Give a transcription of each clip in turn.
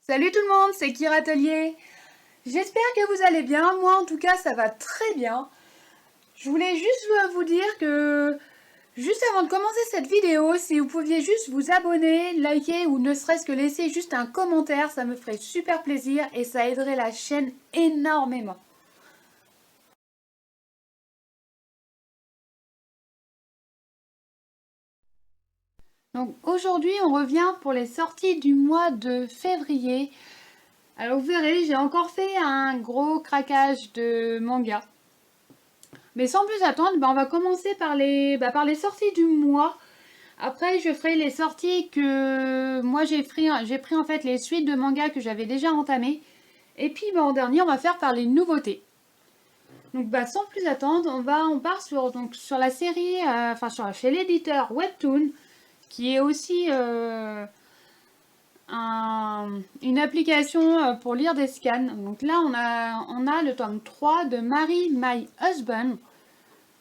Salut tout le monde, c'est Kira Atelier. J'espère que vous allez bien. Moi en tout cas ça va très bien. Je voulais juste vous dire que juste avant de commencer cette vidéo, si vous pouviez juste vous abonner, liker ou ne serait-ce que laisser juste un commentaire, ça me ferait super plaisir et ça aiderait la chaîne énormément. Donc aujourd'hui on revient pour les sorties du mois de février. Alors vous verrez, j'ai encore fait un gros craquage de manga. Mais sans plus attendre, on va commencer par les sorties du mois. Après, je ferai les sorties que moi j'ai pris en fait les suites de mangas que j'avais déjà entamées. Et puis en dernier, on va faire par les nouveautés. Donc sans plus attendre, on part sur la série, chez l'éditeur Webtoon, qui est aussi une application pour lire des scans. Donc là, on a le tome 3 de Marry My Husband.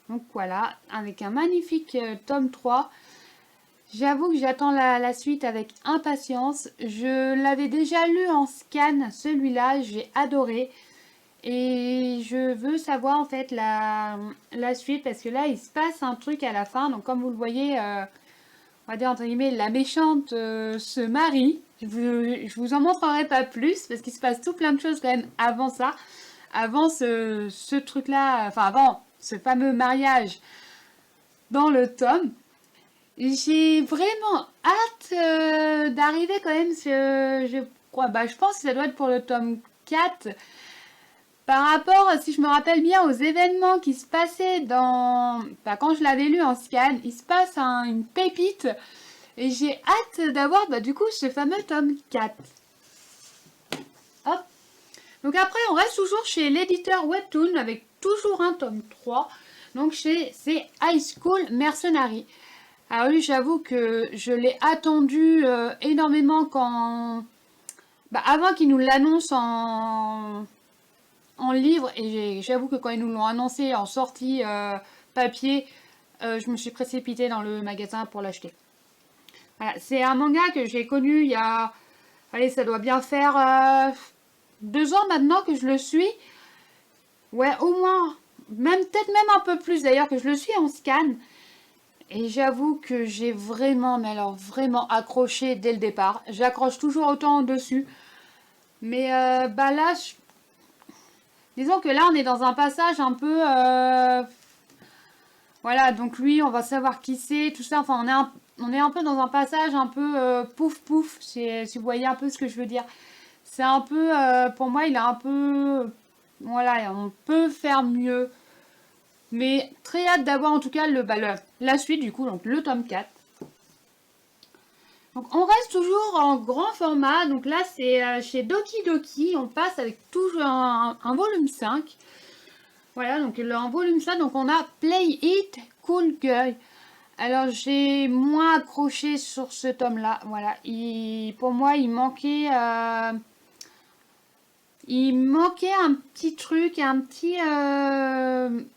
Donc voilà, avec un magnifique tome 3. J'avoue que j'attends la suite avec impatience. Je l'avais déjà lu en scan, celui-là, j'ai adoré. Et je veux savoir en fait la suite parce que là, il se passe un truc à la fin. Donc comme vous le voyez, on va dire entre guillemets, la méchante se marie. Je vous en montrerai pas plus parce qu'il se passe tout plein de choses quand même avant ça. Avant ce truc-là, enfin avant ce fameux mariage dans le tome. J'ai vraiment hâte d'arriver quand même je crois, je pense que ça doit être pour le tome 4. Par rapport, si je me rappelle bien, aux événements qui se passaient quand je l'avais lu en scan, il se passe une pépite et j'ai hâte d'avoir du coup ce fameux tome 4. Hop. Donc après, on reste toujours chez l'éditeur Webtoon avec toujours un tome 3. Donc c'est High School Mercenary. Alors oui, j'avoue que je l'ai attendu énormément avant qu'ils nous l'annoncent en livre. Et j'avoue que quand ils nous l'ont annoncé en sortie papier, je me suis précipitée dans le magasin pour l'acheter. Voilà, c'est un manga que j'ai connu il y a... Allez, ça doit bien faire 2 ans maintenant que je le suis. Ouais, au moins. Peut-être même un peu plus d'ailleurs que je le suis en scan. Et j'avoue que j'ai vraiment, mais alors vraiment accroché dès le départ. J'accroche toujours autant dessus. Mais là, disons que là, on est dans un passage un peu... Voilà, donc lui, on va savoir qui c'est, tout ça. Enfin, on est un peu dans un passage un peu pouf pouf, si vous voyez un peu ce que je veux dire. C'est un peu... pour moi, il est un peu... Voilà, on peut faire mieux. Mais très hâte d'avoir en tout cas la suite du coup, donc le tome 4. Donc on reste toujours en grand format, donc là c'est chez Doki Doki, on passe avec toujours un volume 5. Voilà, donc en volume 5, donc on a Play It Cool Girl. Alors j'ai moins accroché sur ce tome là, voilà, pour moi il manquait un petit truc, un petit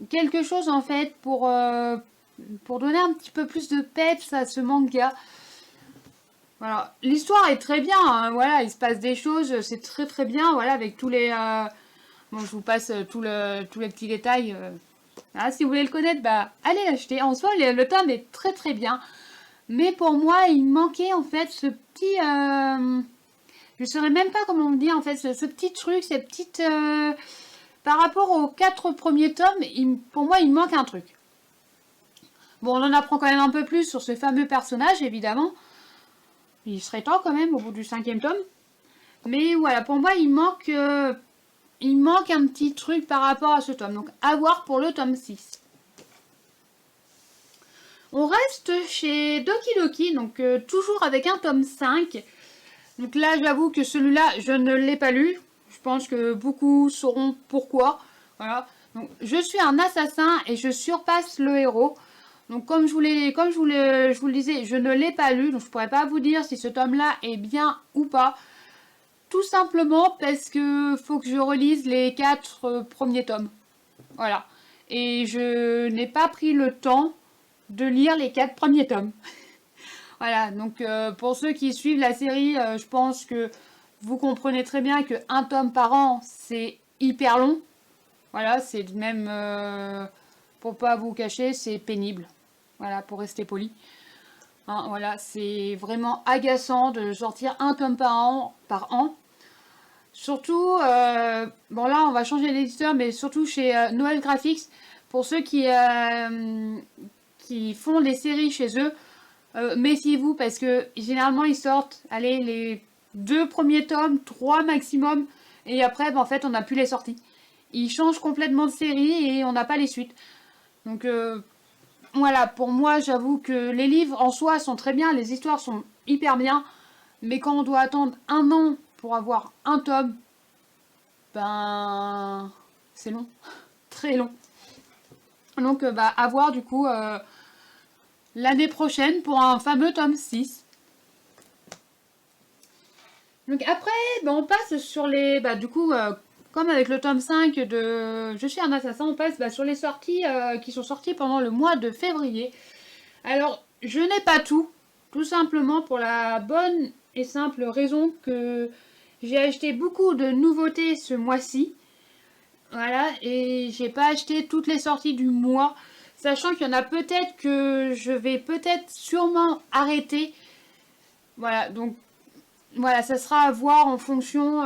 quelque chose en fait pour donner un petit peu plus de peps à ce manga. Voilà, l'histoire est très bien, hein, voilà, il se passe des choses, c'est très très bien, voilà, avec tous les... bon, je vous passe tous les petits détails. Si vous voulez le connaître, allez l'acheter. En soi, le tome est très très bien. Mais pour moi, il manquait en fait ce petit... je ne saurais même pas comment dire, en fait, ce petit truc, cette petite... par rapport aux 4 premiers tomes, pour moi, il manque un truc. Bon, on en apprend quand même un peu plus sur ce fameux personnage, évidemment. Il serait temps quand même, au bout du 5e tome. Mais voilà, pour moi, il manque un petit truc par rapport à ce tome. Donc, à voir pour le tome 6. On reste chez Doki Doki, donc toujours avec un tome 5. Donc là, j'avoue que celui-là, je ne l'ai pas lu. Je pense que beaucoup sauront pourquoi. Voilà. Donc, je suis un assassin et je surpasse le héros. Donc, comme je vous le disais, je ne l'ai pas lu. Donc, je ne pourrais pas vous dire si ce tome-là est bien ou pas. Tout simplement parce que faut que je relise les 4 premiers tomes. Voilà. Et je n'ai pas pris le temps de lire les 4 premiers tomes. Voilà, donc pour ceux qui suivent la série, je pense que vous comprenez très bien qu'un tome par an, c'est hyper long. Voilà, c'est même, pour pas vous cacher, c'est pénible. Voilà, pour rester poli. Hein, voilà, c'est vraiment agaçant de sortir un tome par an. Surtout, bon là on va changer l'éditeur, mais surtout chez Noël Graphics, pour ceux qui font des séries chez eux, méfiez-vous parce que généralement ils sortent, allez, les 2 premiers tomes, 3 maximum, et après en fait on n'a plus les sorties. Ils changent complètement de série et on n'a pas les suites. Donc voilà, pour moi j'avoue que les livres en soi sont très bien, les histoires sont hyper bien, mais quand on doit attendre un an pour avoir un tome, ben c'est long, très long. Donc bah à voir du coup l'année prochaine pour un fameux tome 6. Donc après, ben, on passe sur les... Bah, du coup, comme avec le tome 5 de Je suis un assassin, on passe sur les sorties qui sont sorties pendant le mois de février. Alors, je n'ai pas tout simplement pour la bonne et simple raison que j'ai acheté beaucoup de nouveautés ce mois-ci. Voilà, et j'ai pas acheté toutes les sorties du mois, sachant qu'il y en a peut-être que je vais peut-être sûrement arrêter. Voilà, donc voilà, ça sera à voir en fonction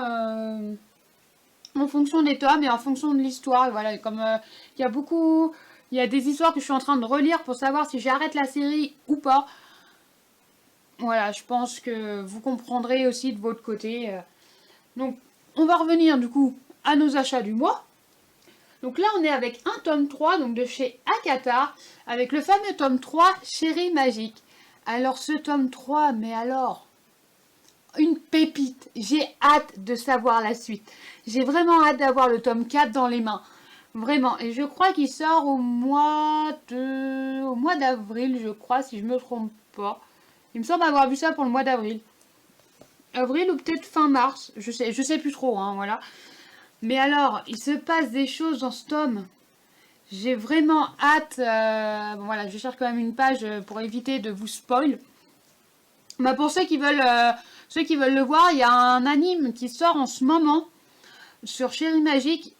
des tomes et en fonction de l'histoire. Voilà, comme il y a des histoires que je suis en train de relire pour savoir si j'arrête la série ou pas. Voilà, je pense que vous comprendrez aussi de votre côté. Donc, on va revenir du coup à nos achats du mois. Donc là, on est avec un tome 3, donc de chez Akata, avec le fameux tome 3, Chérie Magique. Alors, ce tome 3, mais alors, une pépite. J'ai hâte de savoir la suite. J'ai vraiment hâte d'avoir le tome 4 dans les mains. Vraiment. Et je crois qu'il sort au mois d'avril, je crois, si je me trompe pas. Il me semble avoir vu ça pour le mois d'avril. Avril ou peut-être fin mars. Je sais plus trop, hein, voilà. Mais alors, il se passe des choses dans ce tome. J'ai vraiment hâte. Bon, voilà, je cherche quand même une page pour éviter de vous spoil. Bah, pour ceux qui veulent le voir, il y a un anime qui sort en ce moment sur Chérie Magique.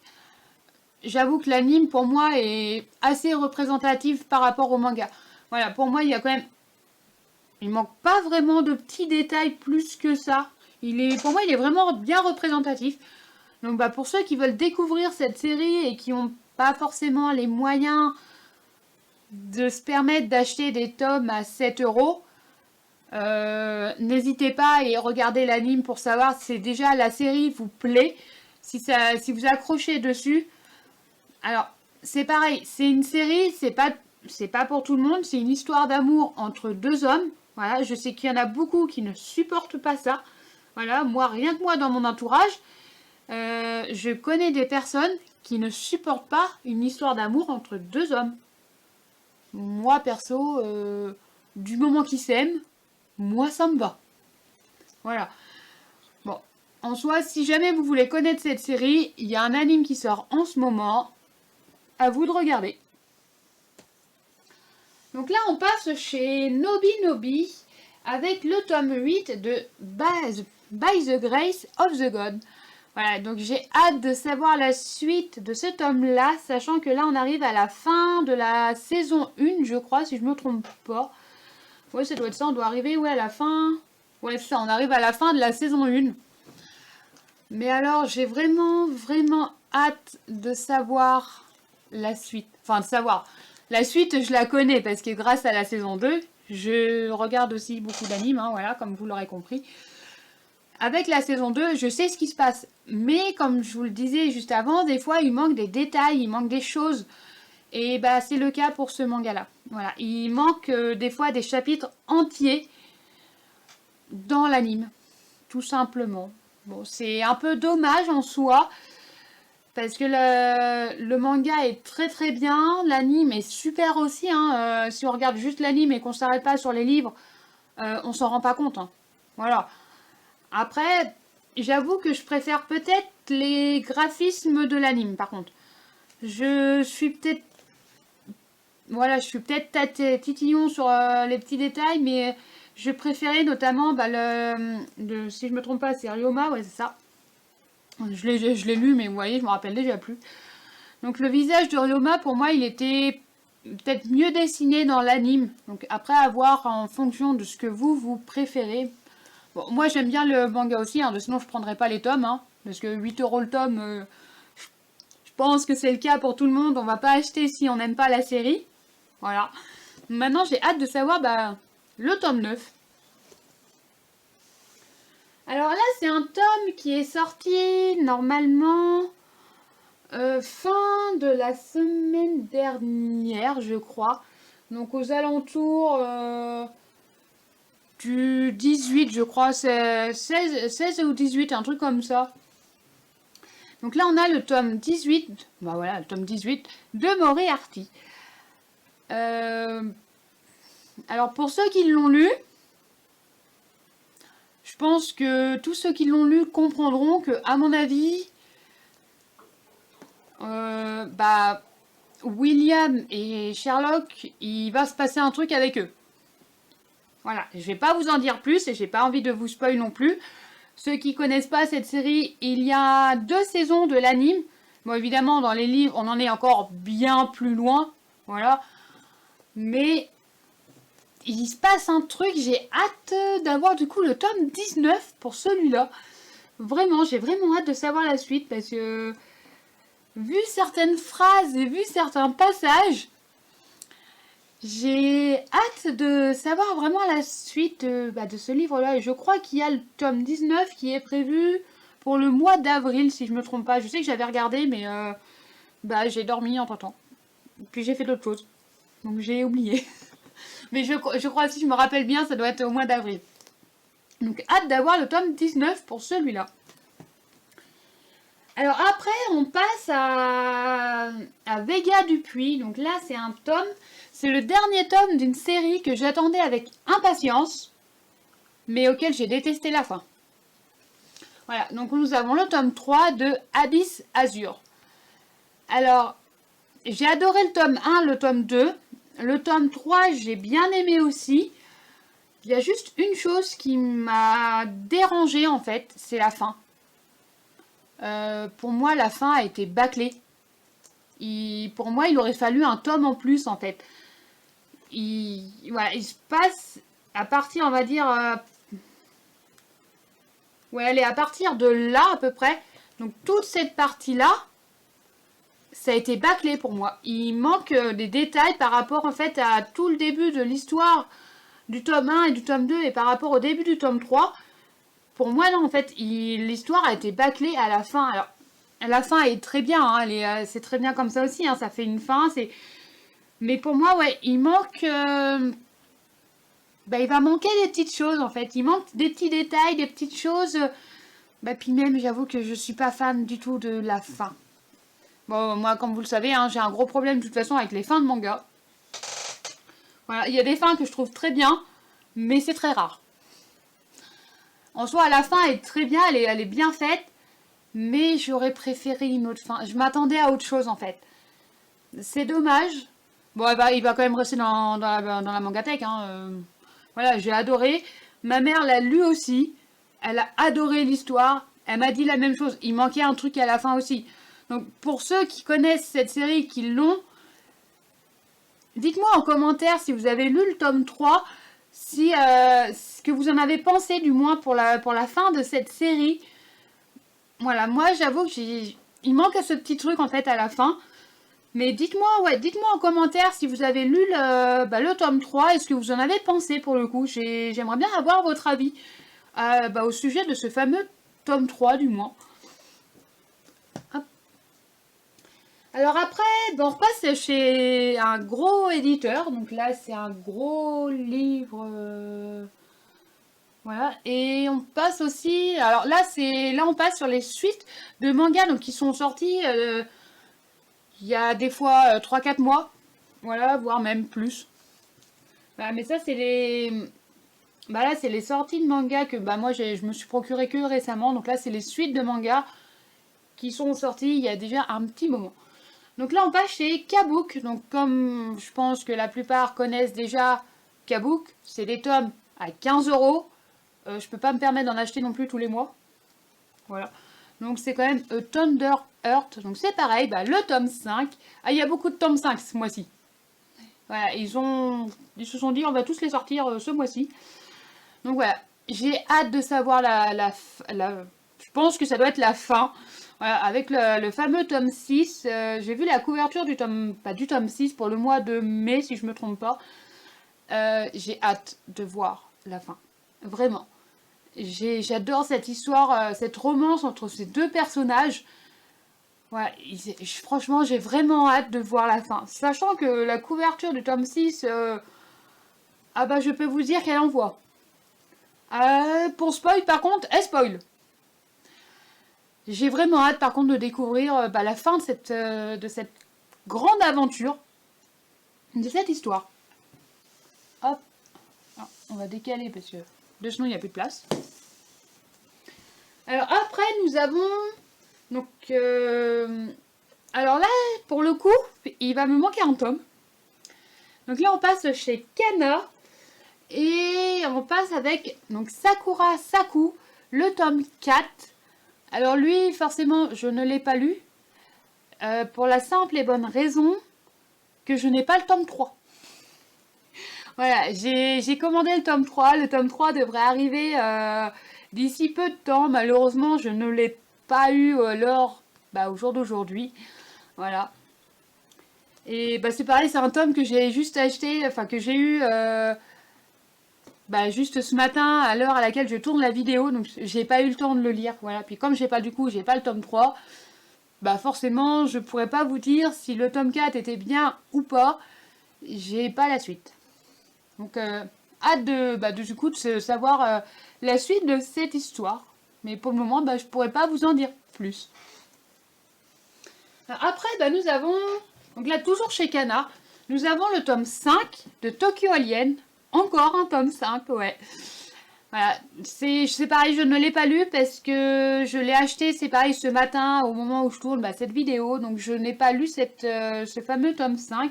J'avoue que l'anime pour moi est assez représentatif par rapport au manga. Voilà, pour moi il y a quand même... Il manque pas vraiment de petits détails plus que ça. Pour moi il est vraiment bien représentatif. Donc bah, pour ceux qui veulent découvrir cette série et qui n'ont pas forcément les moyens de se permettre d'acheter des tomes à 7 €, n'hésitez pas et regardez l'anime pour savoir si déjà la série vous plaît, si vous accrochez dessus. Alors, c'est pareil, c'est une série, c'est pas pour tout le monde, c'est une histoire d'amour entre 2 hommes. Voilà, je sais qu'il y en a beaucoup qui ne supportent pas ça. Voilà, moi, rien que moi dans mon entourage, je connais des personnes qui ne supportent pas une histoire d'amour entre 2 hommes. Moi, perso, du moment qu'ils s'aiment, moi, ça me va. Voilà. Bon, en soi, si jamais vous voulez connaître cette série, il y a un anime qui sort en ce moment. À vous de regarder. Donc là, on passe chez Nobinobi avec le tome 8 de By the Grace of the God. Voilà, donc j'ai hâte de savoir la suite de ce tome-là, sachant que là, on arrive à la fin de la saison 1, je crois, si je me trompe pas. Ouais, ça doit être ça, on doit arriver, ouais, à la fin... Ouais, c'est ça, on arrive à la fin de la saison 1. Mais alors, j'ai vraiment, vraiment hâte de savoir la suite. Enfin, de savoir. La suite, je la connais, parce que grâce à la saison 2, je regarde aussi beaucoup d'animes, hein, voilà, comme vous l'aurez compris. Avec la saison 2, je sais ce qui se passe. Mais, comme je vous le disais juste avant, des fois, il manque des détails, il manque des choses. Et bah, c'est le cas pour ce manga-là. Voilà, il manque des fois des chapitres entiers dans l'anime, tout simplement. Bon, c'est un peu dommage en soi, parce que le manga est très très bien, l'anime est super aussi, hein. Si on regarde juste l'anime et qu'on ne s'arrête pas sur les livres, on s'en rend pas compte, hein. Voilà. Après, j'avoue que je préfère peut-être les graphismes de l'anime, par contre. Je suis peut-être... Voilà, je suis peut-être titillon sur les petits détails, mais Je préférais notamment si je me trompe pas, c'est Ryoma, ouais c'est ça. Je l'ai lu, mais vous voyez, je me rappelle déjà plus. Donc le visage de Ryoma, pour moi, il était peut-être mieux dessiné dans l'anime. Donc après avoir en fonction de ce que vous préférez. Bon, moi j'aime bien le manga aussi, hein, sinon je prendrais pas les tomes, hein, parce que 8 € le tome, je pense que c'est le cas pour tout le monde. On va pas acheter si on n'aime pas la série. Voilà. Maintenant j'ai hâte de savoir le tome 9. Alors là c'est un tome qui est sorti normalement fin de la semaine dernière, je crois. Donc aux alentours du 18, je crois. C'est 16 ou 18, un truc comme ça. Donc là, on a le tome 18. Bah voilà, le tome 18 de Moriarty. Alors pour ceux qui l'ont lu, je pense que tous ceux qui l'ont lu comprendront que, à mon avis, William et Sherlock, il va se passer un truc avec eux. Voilà, je vais pas vous en dire plus et j'ai pas envie de vous spoil non plus. Ceux qui connaissent pas cette série, il y a 2 saisons de l'anime. Bon, évidemment, dans les livres, on en est encore bien plus loin. Voilà. Mais il se passe un truc, j'ai hâte d'avoir du coup le tome 19 pour celui-là. Vraiment, j'ai vraiment hâte de savoir la suite parce que vu certaines phrases et vu certains passages, j'ai hâte de savoir vraiment la suite de ce livre-là. Et je crois qu'il y a le tome 19 qui est prévu pour le mois d'avril, si je me trompe pas. Je sais que j'avais regardé, mais j'ai dormi entre-temps. Puis j'ai fait d'autres choses. Donc j'ai oublié. Mais je crois, si je me rappelle bien, ça doit être au mois d'avril. Donc hâte d'avoir le tome 19 pour celui-là. Alors après, on passe à Vega Dupuis. Donc là, c'est un tome. C'est le dernier tome d'une série que j'attendais avec impatience, mais auquel j'ai détesté la fin. Voilà, donc nous avons le tome 3 de Abyss Azure. Alors, j'ai adoré le tome 1, le tome 2. Le tome 3, j'ai bien aimé aussi. Il y a juste une chose qui m'a dérangée en fait, c'est la fin. Pour moi, la fin a été bâclée. Pour moi, il aurait fallu un tome en plus en fait. Il se passe à partir, on va dire... elle est à partir de là à peu près. Donc toute cette partie-là, ça a été bâclé pour moi. Il manque des détails par rapport en fait à tout le début de l'histoire du tome 1 et du tome 2 et par rapport au début du tome 3. Pour moi, non, en fait, l'histoire a été bâclée à la fin. Alors, la fin est très bien, hein, c'est très bien comme ça aussi, hein, ça fait une fin, Mais pour moi, ouais, il manque... il va manquer des petites choses, en fait. Il manque des petits détails, des petites choses. Puis même, j'avoue que je suis pas fan du tout de la fin. Bon, moi, comme vous le savez, hein, j'ai un gros problème de toute façon avec les fins de manga. Voilà, il y a des fins que je trouve très bien, mais c'est très rare. En soi, la fin est très bien, elle est bien faite, mais j'aurais préféré une autre fin. Je m'attendais à autre chose, en fait. C'est dommage. Bon, il va quand même rester dans la mangatech. Hein. Voilà, j'ai adoré. Ma mère l'a lu aussi. Elle a adoré l'histoire. Elle m'a dit la même chose. Il manquait un truc à la fin aussi. Donc, pour ceux qui connaissent cette série, qui l'ont, dites-moi en commentaire si vous avez lu le tome 3, ce que vous en avez pensé, du moins, pour la fin de cette série. Voilà, moi, j'avoue que il manque ce petit truc, en fait, à la fin. Mais dites-moi en commentaire si vous avez lu le tome 3 et ce que vous en avez pensé pour le coup. J'aimerais bien avoir votre avis au sujet de ce fameux tome 3 du moins. Hop. Alors après, on repasse chez un gros éditeur. Donc là, c'est un gros livre... Voilà, et on passe aussi... Alors là, on passe sur les suites de mangas donc, qui sont sortis... il y a des fois 3-4 mois, voilà, voire même plus. Mais ça, c'est les... là, c'est les sorties de manga que moi, je me suis procuré que récemment. Donc là, c'est les suites de manga qui sont sorties il y a déjà un petit moment. Donc là, on passe chez Kabook. Donc comme je pense que la plupart connaissent déjà Kabook, c'est des tomes à 15 €. Je peux pas me permettre d'en acheter non plus tous les mois. Voilà. Donc c'est quand même Thunder Heart. Donc c'est pareil, bah, le tome 5. Ah, il y a beaucoup de tomes 5 ce mois-ci. Voilà, ils se sont dit on va tous les sortir ce mois-ci. Donc voilà, j'ai hâte de savoir je pense que ça doit être la fin. Voilà, avec le fameux tome 6. J'ai vu la couverture du tome, pas du tome 6 pour le mois de mai si je me trompe pas. J'ai hâte de voir la fin. Vraiment. J'adore cette histoire, cette romance entre ces deux personnages. Ouais, franchement, j'ai vraiment hâte de voir la fin. Sachant que la couverture du tome 6, ah bah je peux vous dire qu'elle envoie. Pour spoil, par contre, elle spoil. J'ai vraiment hâte, par contre, de découvrir la fin de cette grande aventure, de cette histoire. Hop. Ah, on va décaler parce que de sinon il n'y a plus de place. Alors après, nous avons... Donc, alors là, pour le coup, il va me manquer un tome. Donc là, on passe chez Kana. Et on passe avec donc Sakura Saku, le tome 4. Alors lui, forcément, je ne l'ai pas lu. Pour la simple et bonne raison que je n'ai pas le tome 3. Voilà, j'ai commandé le tome 3. Le tome 3 devrait arriver d'ici peu de temps. Malheureusement, je ne l'ai pas eu au jour d'aujourd'hui. Voilà. Et c'est pareil, c'est un tome que j'ai juste acheté, enfin que j'ai eu juste ce matin à l'heure à laquelle je tourne la vidéo, donc j'ai pas eu le temps de le lire. Voilà. Puis comme j'ai pas le tome 3, forcément je pourrais pas vous dire si le tome 4 était bien ou pas. J'ai pas la suite. Donc hâte de savoir la suite de cette histoire. Mais pour le moment, je pourrais pas vous en dire plus. Alors, après, nous avons, donc là toujours chez Kana, nous avons le tome 5 de Tokyo Alien. Encore un tome 5, ouais. Voilà, c'est pareil, je ne l'ai pas lu parce que je l'ai acheté, c'est pareil, ce matin au moment où je tourne cette vidéo. Donc je n'ai pas lu ce fameux tome 5.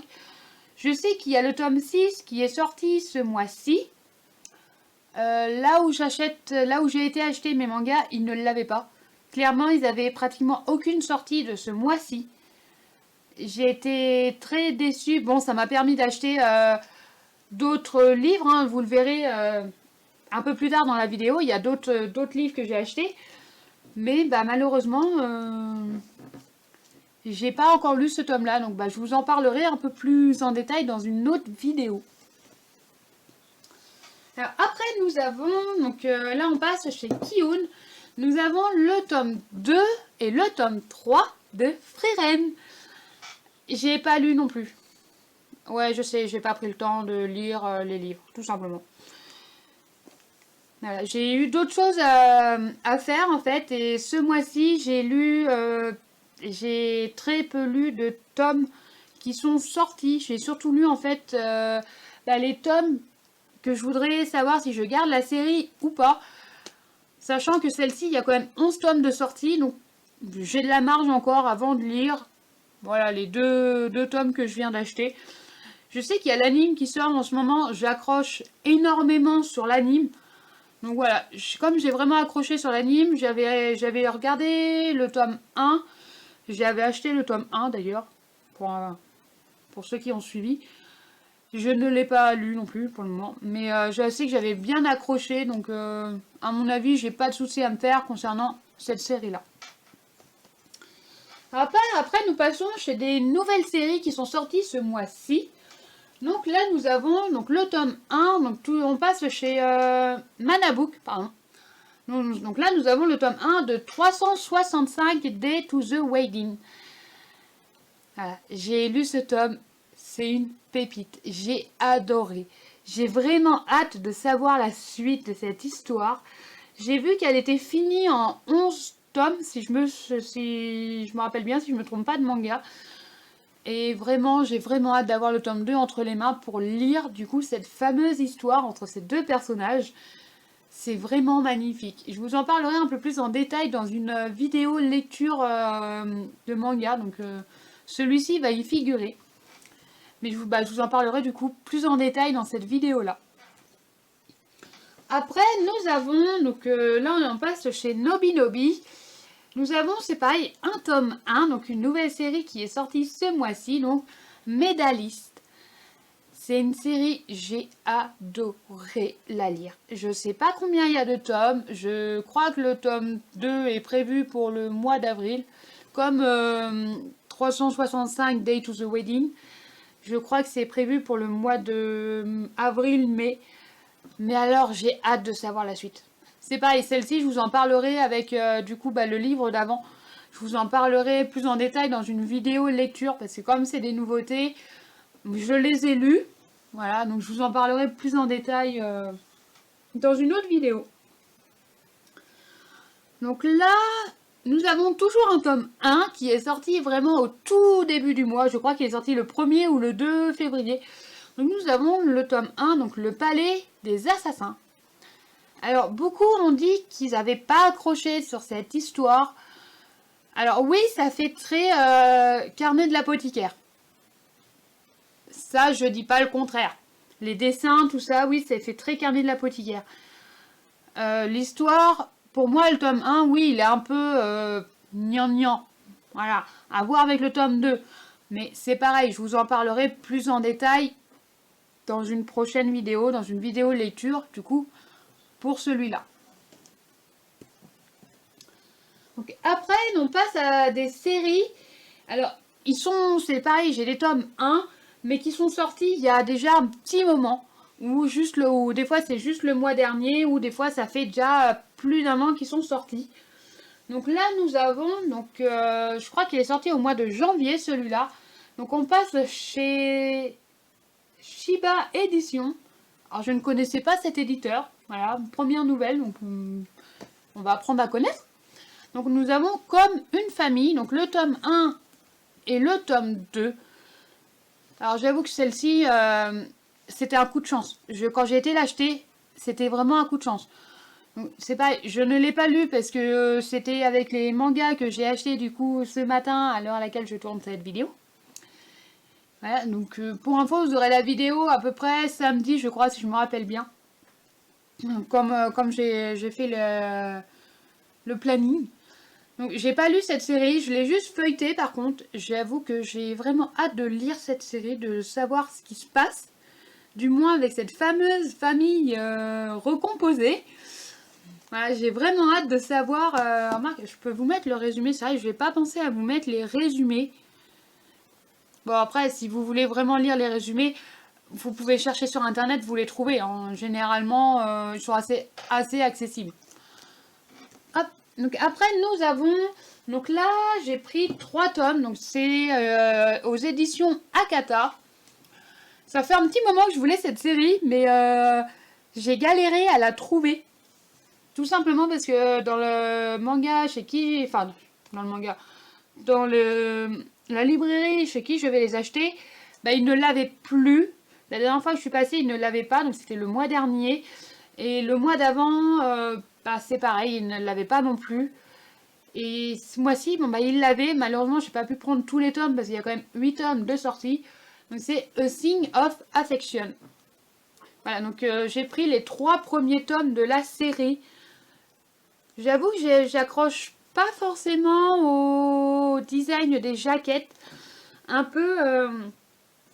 Je sais qu'il y a le tome 6 qui est sorti ce mois-ci. Là où j'ai été acheter mes mangas, ils ne l'avaient pas. Clairement, ils avaient pratiquement aucune sortie de ce mois-ci. J'ai été très déçue. Bon, ça m'a permis d'acheter d'autres livres. Hein. Vous le verrez un peu plus tard dans la vidéo. Il y a d'autres livres que j'ai achetés. Mais malheureusement, j'ai pas encore lu ce tome-là. Donc je vous en parlerai un peu plus en détail dans une autre vidéo. Alors, après, nous avons, donc là on passe chez Kiun, nous avons le tome 2 et le tome 3 de Frieren. J'ai pas lu non plus. Ouais, je sais, j'ai pas pris le temps de lire les livres, tout simplement. Voilà, j'ai eu d'autres choses à faire en fait, et ce mois-ci j'ai très peu lu de tomes qui sont sortis. J'ai surtout lu en fait les tomes que je voudrais savoir si je garde la série ou pas. Sachant que celle-ci, il y a quand même 11 tomes de sortie. Donc j'ai de la marge encore avant de lire. Voilà les deux tomes que je viens d'acheter. Je sais qu'il y a l'anime qui sort en ce moment. J'accroche énormément sur l'anime. Donc voilà, comme j'ai vraiment accroché sur l'anime, j'avais regardé le tome 1. J'avais acheté le tome 1 d'ailleurs. Pour ceux qui ont suivi. Je ne l'ai pas lu non plus pour le moment, mais je sais que j'avais bien accroché, donc à mon avis, j'ai pas de souci à me faire concernant cette série-là. Après, nous passons chez des nouvelles séries qui sont sorties ce mois-ci. Donc là, nous avons le tome 1, donc on passe chez Manabook, pardon. Donc là, nous avons le tome 1 de 365 Day to the Wedding. Voilà, j'ai lu ce tome. C'est une pépite. J'ai adoré. J'ai vraiment hâte de savoir la suite de cette histoire. J'ai vu qu'elle était finie en 11 tomes, si je me rappelle bien, si je me trompe pas de manga. Et vraiment, j'ai vraiment hâte d'avoir le tome 2 entre les mains pour lire du coup cette fameuse histoire entre ces deux personnages. C'est vraiment magnifique. Je vous en parlerai un peu plus en détail dans une vidéo lecture de manga. Donc celui-ci va y figurer. Mais je vous en parlerai du coup plus en détail dans cette vidéo-là. après, nous avons, donc là on en passe chez Nobinobi. Nous avons, c'est pareil, un tome 1, donc une nouvelle série qui est sortie ce mois-ci, donc Médailliste. C'est une série, j'ai adoré la lire. Je sais pas combien il y a de tomes, je crois que le tome 2 est prévu pour le mois d'avril, comme 365 Day to the Wedding. Je crois que c'est prévu pour le mois de avril-mai. Mais alors, j'ai hâte de savoir la suite. C'est pareil, celle-ci, je vous en parlerai avec du coup le livre d'avant. Je vous en parlerai plus en détail dans une vidéo lecture, parce que comme c'est des nouveautés, je les ai lues. Voilà, donc je vous en parlerai plus en détail dans une autre vidéo. Donc là, nous avons toujours un tome 1 qui est sorti vraiment au tout début du mois. Je crois qu'il est sorti le 1er ou le 2 février. Donc nous avons le tome 1, donc le Palais des Assassins. Alors beaucoup ont dit qu'ils n'avaient pas accroché sur cette histoire. Alors oui, ça fait très carnet de l'apothicaire. Ça, je dis pas le contraire. Les dessins, tout ça, oui, ça fait très carnet de l'apothicaire. L'histoire, pour moi, le tome 1, oui, il est un peu gnangnan. Voilà, à voir avec le tome 2. Mais c'est pareil, je vous en parlerai plus en détail dans une prochaine vidéo, dans une vidéo lecture, du coup, pour celui-là. Donc après, on passe à des séries. Alors, c'est pareil, j'ai des tomes 1, mais qui sont sortis il y a déjà un petit moment. Ou des fois c'est juste le mois dernier, ou des fois ça fait déjà plus d'un an qu'ils sont sortis. Donc là, nous avons, je crois qu'il est sorti au mois de janvier, celui-là. Donc on passe chez Shiba Édition. Alors je ne connaissais pas cet éditeur. Voilà, première nouvelle, donc on va apprendre à connaître. Donc nous avons Comme une famille, donc le tome 1 et le tome 2. Alors j'avoue que celle-ci, c'était un coup de chance. Quand j'ai été l'acheter, c'était vraiment un coup de chance. C'est pas, je ne l'ai pas lu parce que c'était avec les mangas que j'ai acheté du coup ce matin à l'heure à laquelle je tourne cette vidéo. Voilà, donc pour info, vous aurez la vidéo à peu près samedi, je crois, si je me rappelle bien. Comme j'ai fait le planning. Donc j'ai pas lu cette série, je l'ai juste feuilletée par contre. J'avoue que j'ai vraiment hâte de lire cette série, de savoir ce qui se passe. Du moins avec cette fameuse famille recomposée. Voilà, j'ai vraiment hâte de savoir. Remarque, je peux vous mettre le résumé, c'est vrai, je vais pas penser à vous mettre les résumés. Bon après, si vous voulez vraiment lire les résumés, vous pouvez chercher sur internet, vous les trouvez. Hein. Généralement, ils sont assez accessibles. Hop. Donc après, nous avons... Donc là, j'ai pris 3 tomes. Donc c'est aux éditions Akata. Ça fait un petit moment que je voulais cette série, mais j'ai galéré à la trouver. Tout simplement parce que dans le manga chez qui... Enfin, dans le manga... Dans la librairie chez qui je vais les acheter, bah, ils ne l'avaient plus. La dernière fois que je suis passée, ils ne l'avaient pas. Donc c'était le mois dernier. Et le mois d'avant, bah, c'est pareil, ils ne l'avaient pas non plus. Et ce mois-ci, bon, bah, ils l'avaient. Malheureusement, je n'ai pas pu prendre tous les tomes parce qu'il y a quand même 8 tomes de sortie. Donc c'est A Thing of Affection. Voilà, donc j'ai pris les 3 premiers tomes de la série. J'avoue que j'accroche pas forcément au design des jaquettes. Un peu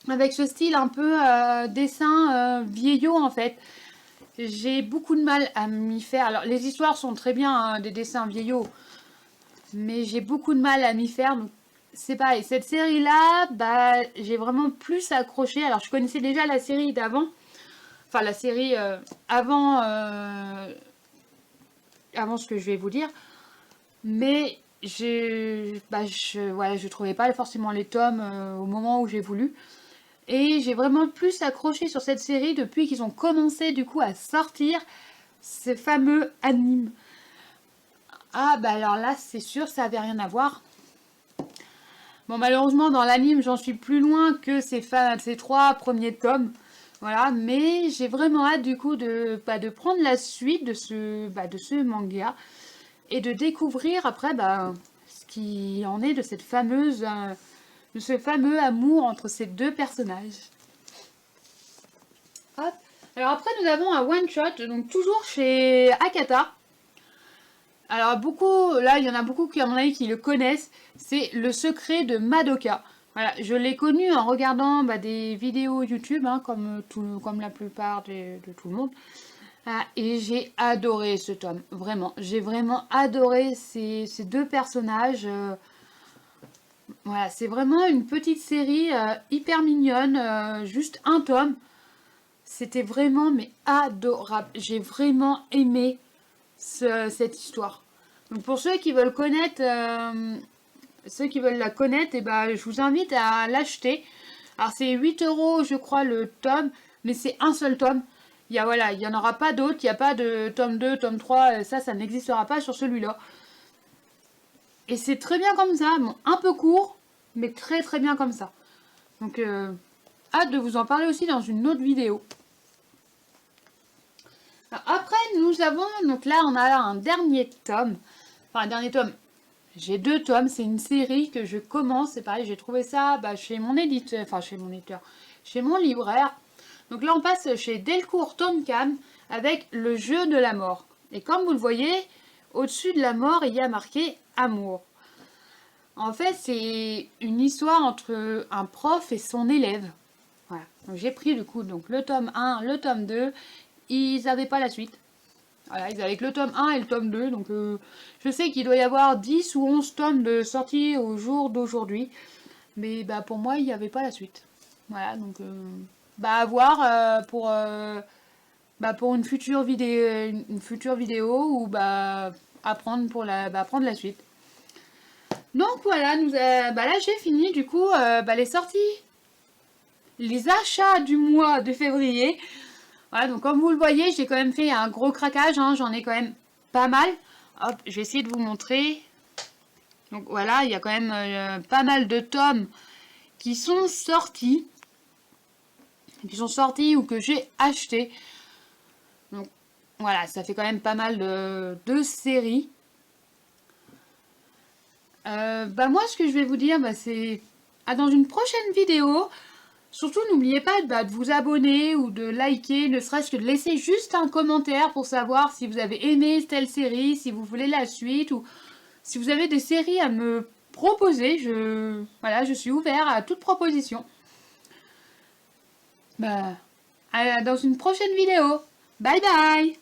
avec ce style un peu dessin vieillot en fait. J'ai beaucoup de mal à m'y faire. Alors les histoires sont très bien, hein, des dessins vieillots. Mais j'ai beaucoup de mal à m'y faire. Donc c'est pareil. Cette série-là, bah, j'ai vraiment plus accroché. Alors je connaissais déjà la série d'avant. Enfin la série avant ce que je vais vous dire. Mais je trouvais pas forcément les tomes au moment où j'ai voulu. Et j'ai vraiment plus accroché sur cette série depuis qu'ils ont commencé du coup à sortir ces fameux animes. Ah bah alors là c'est sûr ça avait rien à voir. Bon malheureusement dans l'anime j'en suis plus loin que ces 3 premiers tomes. Voilà, mais j'ai vraiment hâte du coup de prendre la suite de ce manga. Et de découvrir après ce qui en est de ce fameux amour entre ces 2 personnages. Hop. Alors après, nous avons un one-shot, donc toujours chez Akata. Alors beaucoup, là, il y en a beaucoup qui, à mon avis, qui le connaissent. C'est Le Secret de Madoka. Voilà, je l'ai connu en regardant des vidéos YouTube, hein, comme la plupart de tout le monde. Ah, et j'ai adoré ce tome, vraiment. J'ai vraiment adoré ces deux personnages. Voilà, c'est vraiment une petite série hyper mignonne, juste un tome. C'était vraiment mais adorable. J'ai vraiment aimé cette histoire. Donc pour ceux qui veulent connaître, ceux qui veulent la connaître, et je vous invite à l'acheter. Alors c'est 8 € je crois le tome, mais c'est un seul tome. Il y en aura pas d'autres, il n'y a pas de tome 2, tome 3, ça n'existera pas sur celui-là. Et c'est très bien comme ça, bon, un peu court, mais très très bien comme ça. Donc hâte de vous en parler aussi dans une autre vidéo. Alors, après nous avons, donc là on a un dernier tome, enfin un dernier tome, j'ai 2 tomes, c'est une série que je commence, c'est pareil, j'ai trouvé ça chez mon éditeur, chez mon libraire. Donc là on passe chez Delcourt Tonkam avec Le Jeu de la Mort. Et comme vous le voyez, au-dessus de la mort il y a marqué amour. En fait c'est une histoire entre un prof et son élève. Voilà, donc j'ai pris du coup donc, le tome 1, le tome 2, ils n'avaient pas la suite. Voilà, ils avaient que le tome 1 et le tome 2, donc je sais qu'il doit y avoir 10 ou 11 tomes de sortie au jour d'aujourd'hui, mais pour moi, il n'y avait pas la suite. Voilà, donc à voir pour une future vidéo ou apprendre apprendre la suite. Donc voilà, là j'ai fini du coup les sorties, les achats du mois de février. Voilà, donc comme vous le voyez, j'ai quand même fait un gros craquage, hein, j'en ai quand même pas mal. Hop, je vais essayer de vous montrer. Donc voilà, il y a quand même pas mal de tomes qui sont sortis. Ou que j'ai achetés. Donc voilà, ça fait quand même pas mal de séries. Moi, ce que je vais vous dire, c'est dans une prochaine vidéo. Surtout, n'oubliez pas de vous abonner ou de liker, ne serait-ce que de laisser juste un commentaire pour savoir si vous avez aimé telle série, si vous voulez la suite ou si vous avez des séries à me proposer. Je suis ouvert à toute proposition. Dans une prochaine vidéo. Bye bye!